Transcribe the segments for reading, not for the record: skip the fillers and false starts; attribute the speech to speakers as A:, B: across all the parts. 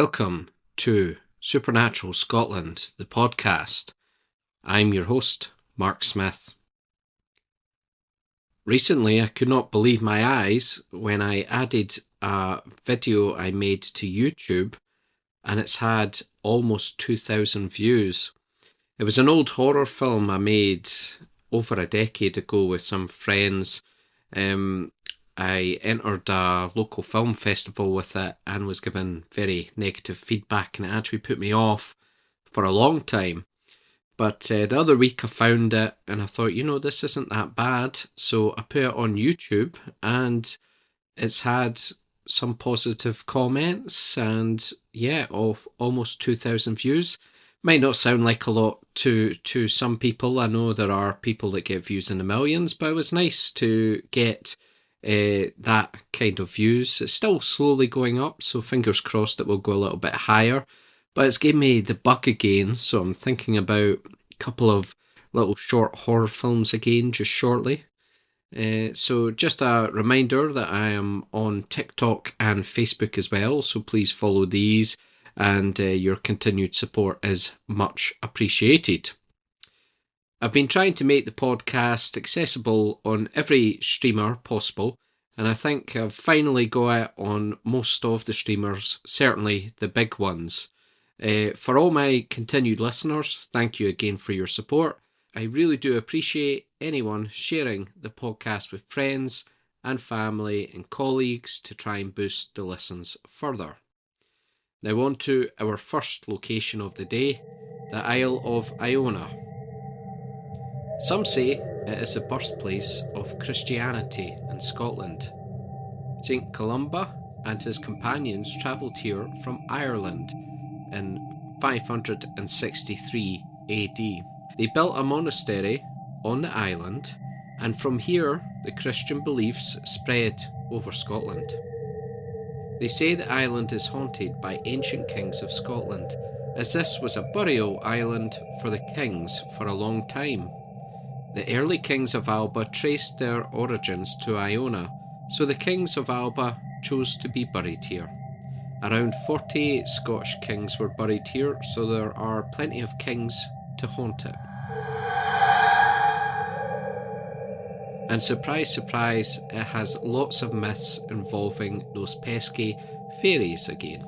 A: Welcome to Supernatural Scotland, the podcast. I'm your host, Mark Smith. Recently, I could not believe my eyes when I added a video I made to YouTube, and it's had almost 2,000 views. It was an old horror film I made over a decade ago with some friends. I entered a local film festival with it and was given very negative feedback, and it actually put me off for a long time. But the other week I found it and I thought, this isn't that bad. So I put it on YouTube and it's had some positive comments and of almost 2,000 views. Might not sound like a lot to some people. I know there are people that get views in the millions, but it was nice to get that kind of views. It's still slowly going up, so fingers crossed it will go a little bit higher. But it's given me the bug again, so I'm thinking about a couple of little short horror films again just shortly. So just a reminder that I am on TikTok and Facebook as well, so please follow these, and your continued support is much appreciated. I've been trying to make the podcast accessible on every streamer possible, and I think I've finally got it on most of the streamers, certainly the big ones. For all my continued listeners, thank you again for your support. I really do appreciate anyone sharing the podcast with friends and family and colleagues to try and boost the listens further. Now on to our first location of the day, the Isle of Iona. Some say it is the birthplace of Christianity in Scotland. St. Columba and his companions travelled here from Ireland in 563 AD. They built a monastery on the island, and from here the Christian beliefs spread over Scotland. They say the island is haunted by ancient kings of Scotland, as this was a burial island for the kings for a long time. The early kings of Alba traced their origins to Iona, so the kings of Alba chose to be buried here. Around 48 Scottish kings were buried here, so there are plenty of kings to haunt it. And surprise, surprise, it has lots of myths involving those pesky fairies again.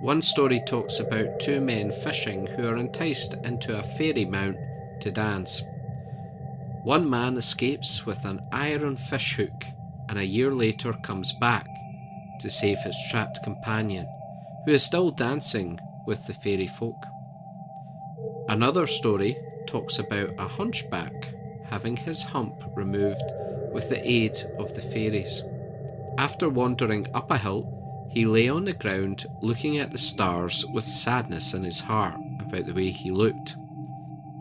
A: One story talks about two men fishing who are enticed into a fairy mount to dance. One man escapes with an iron fish hook and a year later comes back to save his trapped companion, who is still dancing with the fairy folk. Another story talks about a hunchback having his hump removed with the aid of the fairies. After wandering up a hill, he lay on the ground looking at the stars with sadness in his heart about the way he looked.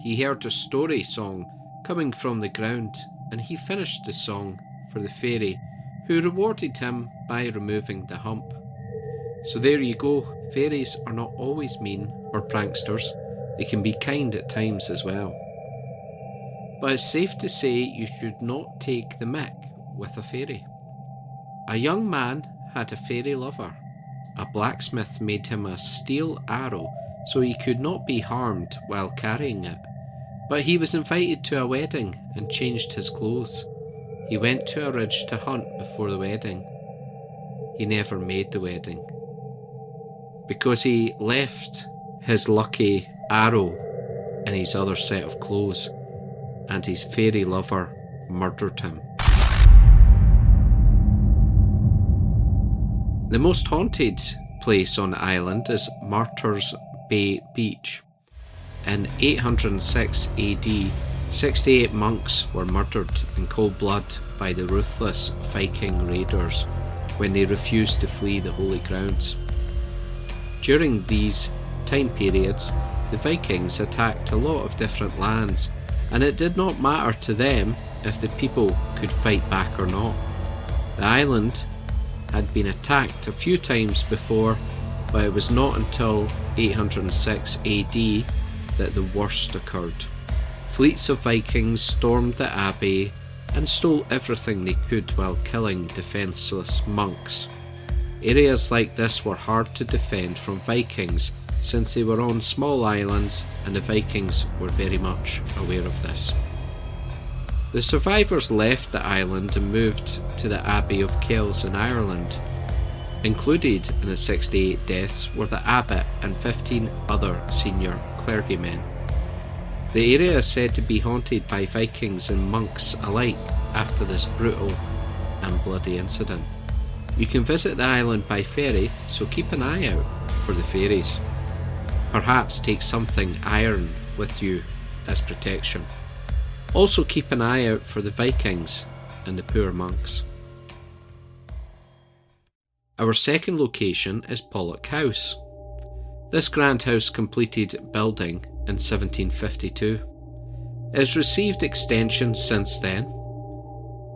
A: He heard a story song coming from the ground, and he finished the song for the fairy, who rewarded him by removing the hump. So there you go, fairies are not always mean or pranksters, they can be kind at times as well. But it's safe to say you should not take the mick with a fairy. A young man had a fairy lover. A blacksmith made him a steel arrow so he could not be harmed while carrying it. But he was invited to a wedding and changed his clothes. He went to a ridge to hunt before the wedding. He never made the wedding, because he left his lucky arrow in his other set of clothes, and his fairy lover murdered him. The most haunted place on the island is Martyrs Bay Beach. In 806 AD, 68 monks were murdered in cold blood by the ruthless Viking raiders when they refused to flee the holy grounds. During these time periods, the Vikings attacked a lot of different lands, and it did not matter to them if the people could fight back or not. The island had been attacked a few times before, but it was not until 806 AD that the worst occurred. Fleets of Vikings stormed the abbey and stole everything they could while killing defenceless monks. Areas like this were hard to defend from Vikings since they were on small islands, and the Vikings were very much aware of this. The survivors left the island and moved to the Abbey of Kells in Ireland. Included in the 68 deaths were the abbot and 15 other senior clergymen. The area is said to be haunted by Vikings and monks alike after this brutal and bloody incident. You can visit the island by ferry, so keep an eye out for the fairies. Perhaps take something iron with you as protection. Also keep an eye out for the Vikings and the poor monks. Our second location is Pollok House. This grand house completed building in 1752. It has received extensions since then.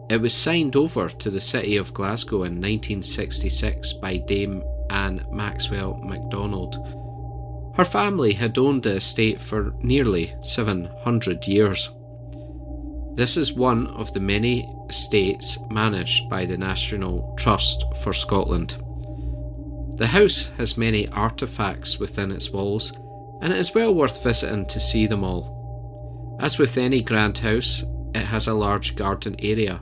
A: It was signed over to the City of Glasgow in 1966 by Dame Anne Maxwell MacDonald. Her family had owned the estate for nearly 700 years. This is one of the many estates managed by the National Trust for Scotland. The house has many artefacts within its walls, and it is well worth visiting to see them all. As with any grand house, it has a large garden area,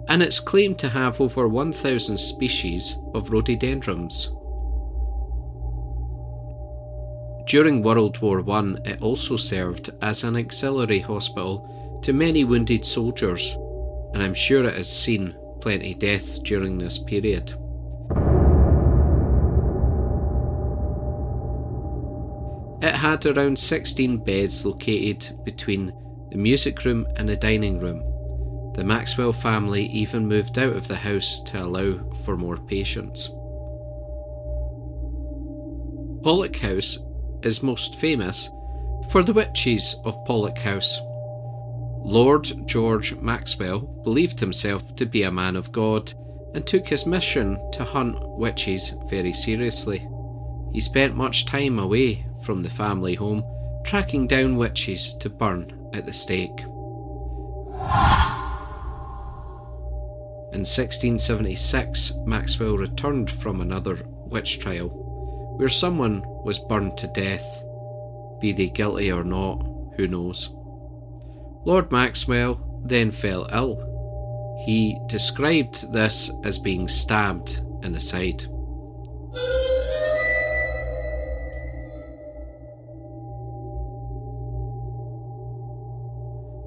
A: and it's claimed to have over 1,000 species of rhododendrons. During World War I, it also served as an auxiliary hospital to many wounded soldiers, and I'm sure it has seen plenty deaths during this period. It had around 16 beds located between the music room and the dining room. The Maxwell family even moved out of the house to allow for more patients. Pollok House is most famous for the witches of Pollok House. Lord George Maxwell believed himself to be a man of God and took his mission to hunt witches very seriously. He spent much time away from the family home, tracking down witches to burn at the stake. In 1676, Maxwell returned from another witch trial, where someone was burned to death. Be they guilty or not, who knows? Lord Maxwell then fell ill. He described this as being stabbed in the side.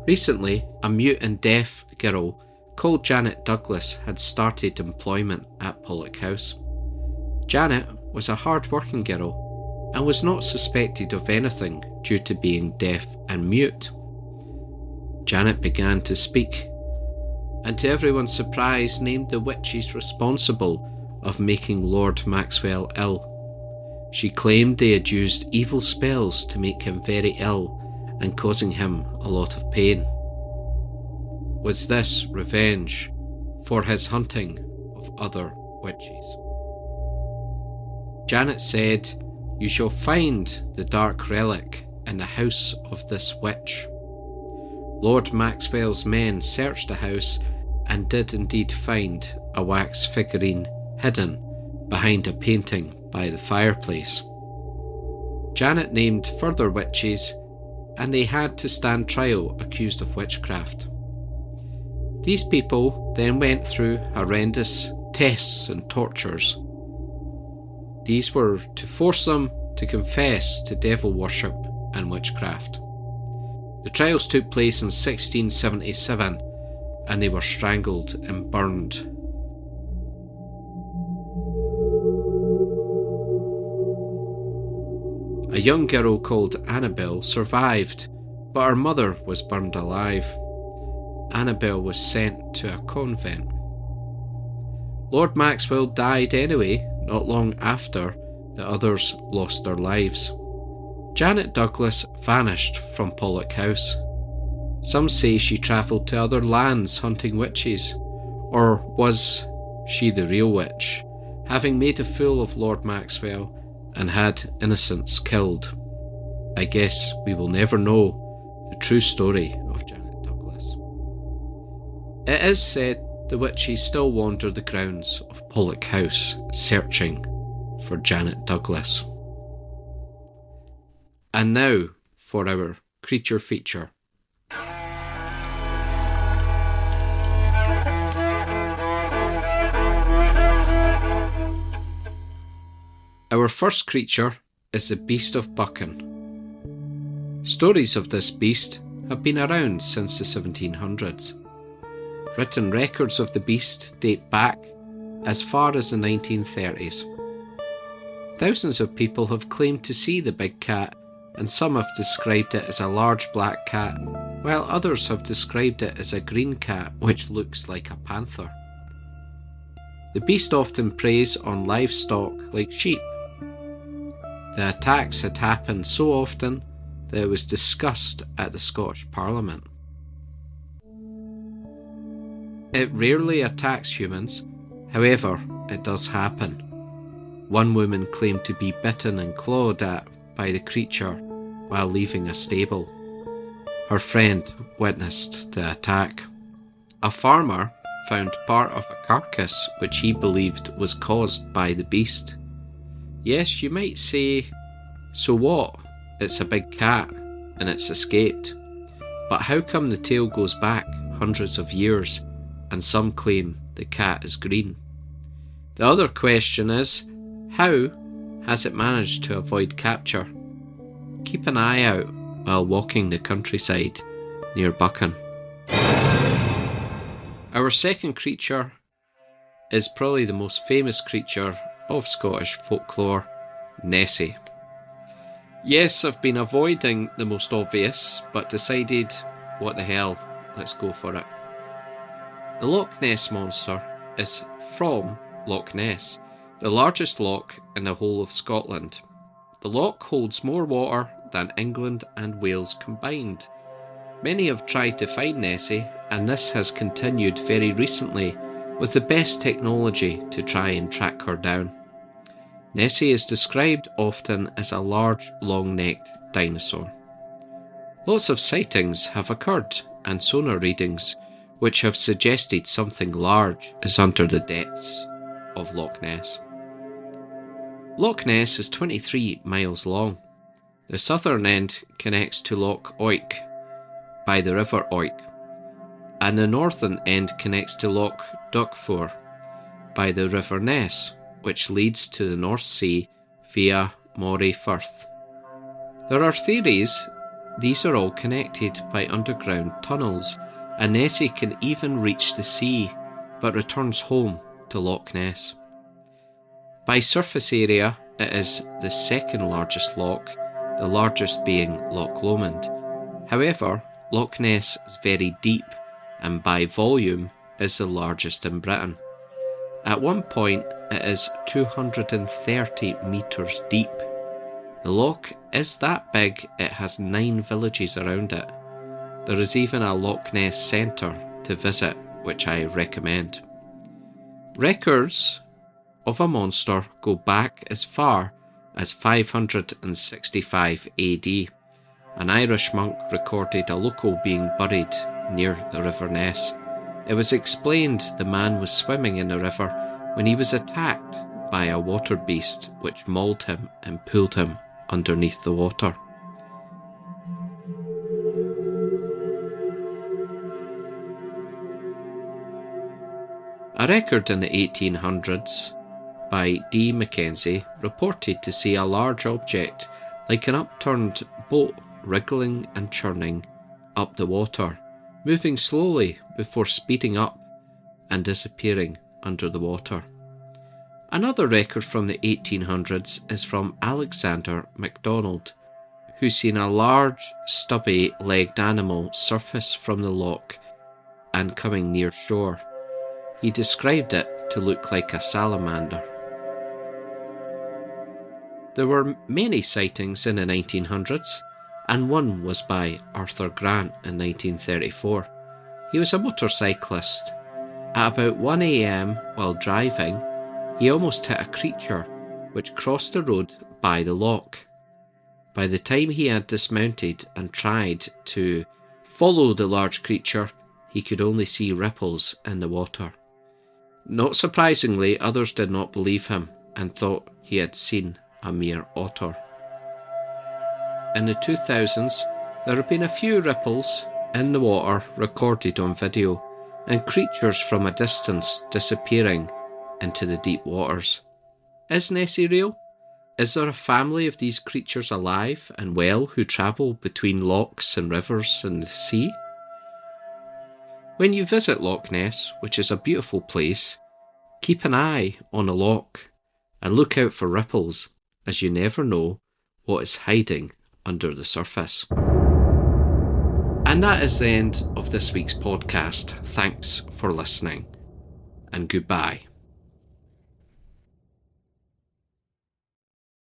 A: Recently, a mute and deaf girl called Janet Douglas had started employment at Pollok House. Janet was a hard-working girl and was not suspected of anything due to being deaf and mute. Janet began to speak, and to everyone's surprise named the witches responsible of making Lord Maxwell ill. She claimed they had used evil spells to make him very ill and causing him a lot of pain. Was this revenge for his hunting of other witches? Janet said, "You shall find the dark relic in the house of this witch." Lord Maxwell's men searched the house and did indeed find a wax figurine hidden behind a painting by the fireplace. Janet named further witches, and they had to stand trial accused of witchcraft. These people then went through horrendous tests and tortures. These were to force them to confess to devil worship and witchcraft. The trials took place in 1677, and they were strangled and burned. A young girl called Annabel survived, but her mother was burned alive. Annabel was sent to a convent. Lord Maxwell died anyway, not long after the others lost their lives. Janet Douglas vanished from Pollok House. Some say she travelled to other lands hunting witches, or was she the real witch, having made a fool of Lord Maxwell and had innocents killed? I guess we will never know the true story of Janet Douglas. It is said the witches still wander the grounds of Pollok House searching for Janet Douglas. And now for our creature feature. Our first creature is the Beast of Buchan. Stories of this beast have been around since the 1700s. Written records of the beast date back as far as the 1930s. Thousands of people have claimed to see the big cat, and some have described it as a large black cat, while others have described it as a green cat which looks like a panther. The beast often preys on livestock like sheep. The attacks had happened so often that it was discussed at the Scottish Parliament. It rarely attacks humans, however, it does happen. One woman claimed to be bitten and clawed at by the creature while leaving a stable. Her friend witnessed the attack. A farmer found part of a carcass which he believed was caused by the beast. Yes, you might say, so what? It's a big cat and it's escaped. But how come the tale goes back hundreds of years and some claim the cat is green? The other question is, how has it managed to avoid capture? Keep an eye out while walking the countryside near Buchan. Our second creature is probably the most famous creature of Scottish folklore, Nessie. Yes, I've been avoiding the most obvious, but decided, what the hell, let's go for it. The Loch Ness Monster is from Loch Ness, the largest loch in the whole of Scotland. The loch holds more water than England and Wales combined. Many have tried to find Nessie, and this has continued very recently with the best technology to try and track her down. Nessie is described often as a large, long-necked dinosaur. Lots of sightings have occurred and sonar readings which have suggested something large is under the depths of Loch Ness. Loch Ness is 23 miles long. The southern end connects to Loch Oik by the River Oik, and the northern end connects to Loch Duckfour by the River Ness, which leads to the North Sea via Moray Firth. There are theories these are all connected by underground tunnels, and Nessie can even reach the sea, but returns home to Loch Ness. By surface area, it is the second largest loch, the largest being Loch Lomond. However, Loch Ness is very deep, and by volume is the largest in Britain. At one point, it is 230 metres deep. The loch is that big it has 9 villages around it. There is even a Loch Ness Centre to visit, which I recommend. Records of a monster go back as far as 565 AD. An Irish monk recorded a local being buried near the River Ness. It was explained the man was swimming in the river when he was attacked by a water beast which mauled him and pulled him underneath the water. A record in the 1800s by D. Mackenzie reported to see a large object like an upturned boat wriggling and churning up the water, moving slowly before speeding up and disappearing under the water. Another record from the 1800s is from Alexander MacDonald, who seen a large, stubby-legged animal surface from the loch and coming near shore. He described it to look like a salamander. There were many sightings in the 1900s, and one was by Arthur Grant in 1934. He was a motorcyclist. At about 1 a.m. while driving, he almost hit a creature which crossed the road by the loch. By the time he had dismounted and tried to follow the large creature, he could only see ripples in the water. Not surprisingly, others did not believe him and thought he had seen a mere otter. In the 2000s, there have been a few ripples in the water recorded on video, and creatures from a distance disappearing into the deep waters. Is Nessie real? Is there a family of these creatures alive and well who travel between lochs and rivers and the sea? When you visit Loch Ness, which is a beautiful place, keep an eye on a loch and look out for ripples, as you never know what is hiding under the surface. And that is the end of this week's podcast. Thanks for listening, and goodbye.